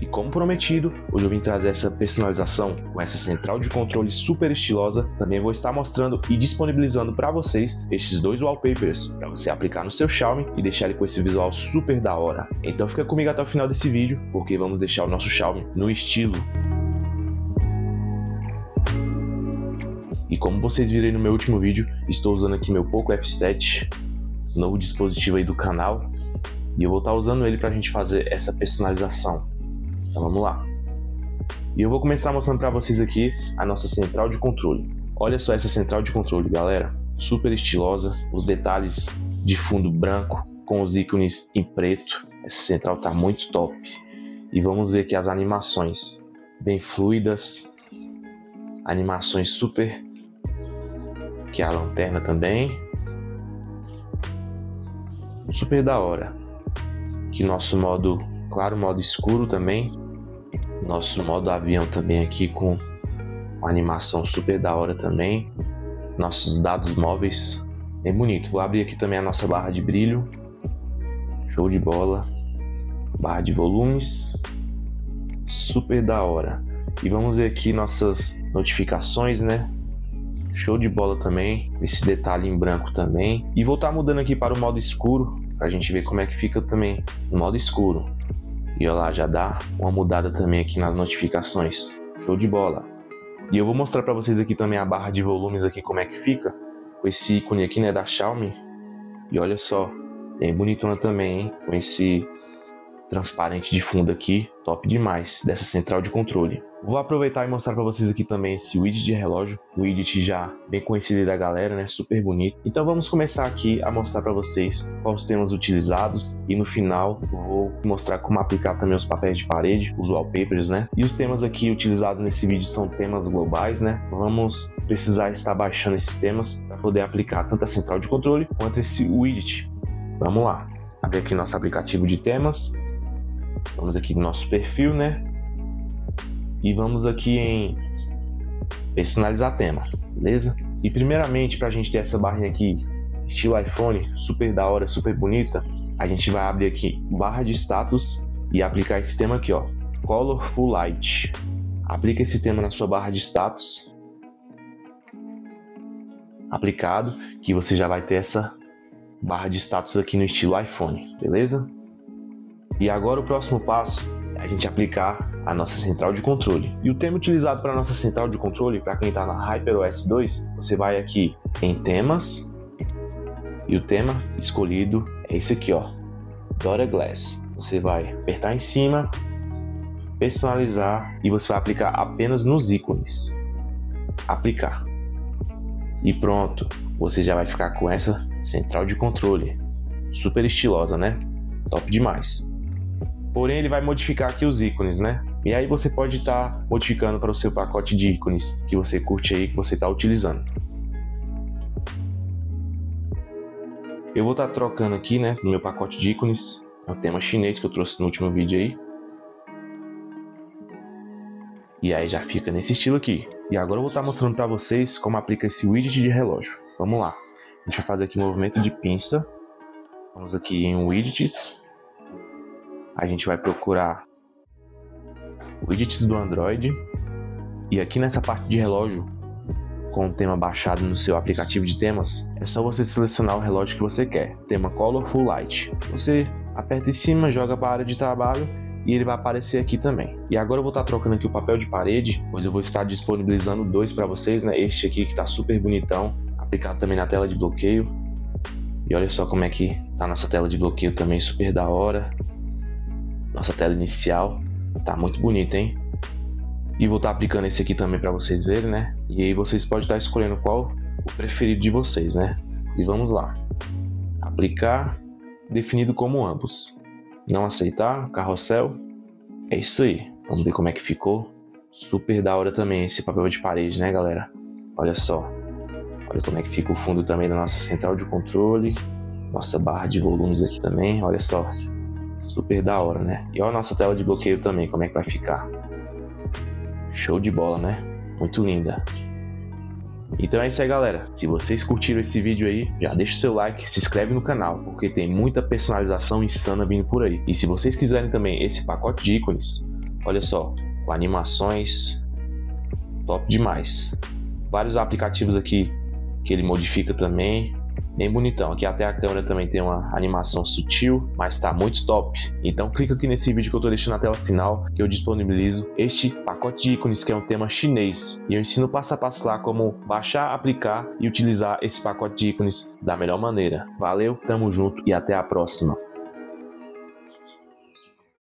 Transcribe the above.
E como prometido, hoje eu vim trazer essa personalização com essa central de controle super estilosa. Também vou estar mostrando e disponibilizando para vocês estes dois wallpapers para você aplicar no seu Xiaomi e deixar ele com esse visual super da hora. Então fica comigo até o final desse vídeo, porque vamos deixar o nosso Xiaomi no estilo. E como vocês viram aí no meu último vídeo, estou usando aqui meu Poco F7, novo dispositivo aí do canal, e eu vou estar usando ele para a gente fazer essa personalização. Então vamos lá. E eu vou começar mostrando para vocês aqui a nossa central de controle. Olha só essa central de controle, galera, super estilosa, os detalhes de fundo branco com os ícones em preto. Essa central tá muito top. E vamos ver aqui as animações bem fluidas, animações super, que é a lanterna também, super da hora. Aqui nosso modo claro, modo escuro também, nosso modo avião também aqui com uma animação super da hora também, nossos dados móveis, bem bonito. Vou abrir aqui também a nossa barra de brilho, show de bola, barra de volumes, super da hora. E vamos ver aqui nossas notificações, né? Show de bola também, esse detalhe em branco também. E vou estar mudando aqui para o modo escuro, para a gente ver como é que fica também no modo escuro. E olha lá, já dá uma mudada também aqui nas notificações. Show de bola. E eu vou mostrar para vocês aqui também a barra de volumes aqui, como é que fica, com esse ícone aqui, né, da Xiaomi. E olha só, bem bonitona também, hein? Com esse transparente de fundo aqui, top demais, dessa central de controle. Vou aproveitar e mostrar para vocês aqui também esse widget de relógio, o widget já bem conhecido da galera, né, super bonito. Então vamos começar aqui a mostrar para vocês quais os temas utilizados e no final vou mostrar como aplicar também os papéis de parede, os wallpapers, né. E os temas aqui utilizados nesse vídeo são temas globais, né. Vamos precisar estar baixando esses temas para poder aplicar tanto a central de controle quanto esse widget. Vamos lá, abrir aqui nosso aplicativo de temas. Vamos aqui no nosso perfil, né? E vamos aqui em personalizar tema, beleza? E primeiramente, para a gente ter essa barrinha aqui, estilo iPhone, super da hora, super bonita, a gente vai abrir aqui barra de status e aplicar esse tema aqui, ó, Colorful Light. Aplica esse tema na sua barra de status. Aplicado, que você já vai ter essa barra de status aqui no estilo iPhone, beleza? E agora o próximo passo é a gente aplicar a nossa central de controle. E o tema utilizado para a nossa central de controle, para quem está na HyperOS 2, você vai aqui em temas, e o tema escolhido é esse aqui, ó, Dora Glass. Você vai apertar em cima, personalizar, e você vai aplicar apenas nos ícones. Aplicar. E pronto, você já vai ficar com essa central de controle. Super estilosa, né? Top demais. Porém, ele vai modificar aqui os ícones, né? E aí você pode estar modificando para o seu pacote de ícones que você curte aí, que você está utilizando. Eu vou estar trocando aqui, né, no meu pacote de ícones. É o tema chinês que eu trouxe no último vídeo aí. E aí já fica nesse estilo aqui. E agora eu vou estar mostrando para vocês como aplica esse widget de relógio. Vamos lá. A gente vai fazer aqui um movimento de pinça. Vamos aqui em widgets. A gente vai procurar widgets do Android. E aqui nessa parte de relógio, com o tema baixado no seu aplicativo de temas, é só você selecionar o relógio que você quer. Tema Colorful Light. Você aperta em cima, joga para a área de trabalho e ele vai aparecer aqui também. E agora eu vou estar trocando aqui o papel de parede, pois eu vou estar disponibilizando dois para vocês, né? Este aqui que está super bonitão, aplicado também na tela de bloqueio. E olha só como é que tá a nossa tela de bloqueio também, super da hora. Nossa tela inicial tá muito bonita, hein? E vou estar aplicando esse aqui também para vocês verem, né? E aí vocês podem estar escolhendo qual o preferido de vocês, né? E vamos lá. Aplicar, definido como ambos. Não aceitar, carrossel. É isso aí. Vamos ver como é que ficou. Super da hora também esse papel de parede, né, galera? Olha só. Olha como é que fica o fundo também da nossa central de controle. Nossa barra de volumes aqui também, olha só. Super da hora, né? E olha a nossa tela de bloqueio também, como é que vai ficar. Show de bola, né? Muito linda. Então é isso aí, galera. Se vocês curtiram esse vídeo aí, já deixa o seu like, se inscreve no canal, porque tem muita personalização insana vindo por aí. E se vocês quiserem também esse pacote de ícones, Olha só, com animações, top demais. Vários aplicativos aqui que ele modifica também, bem bonitão. Aqui até a câmera também tem uma animação sutil, mas tá muito top. Então clica aqui nesse vídeo que eu tô deixando na tela final, que eu disponibilizo este pacote de ícones, que é um tema chinês, e eu ensino passo a passo lá como baixar, aplicar e utilizar esse pacote de ícones da melhor maneira. Valeu, tamo junto e até a próxima.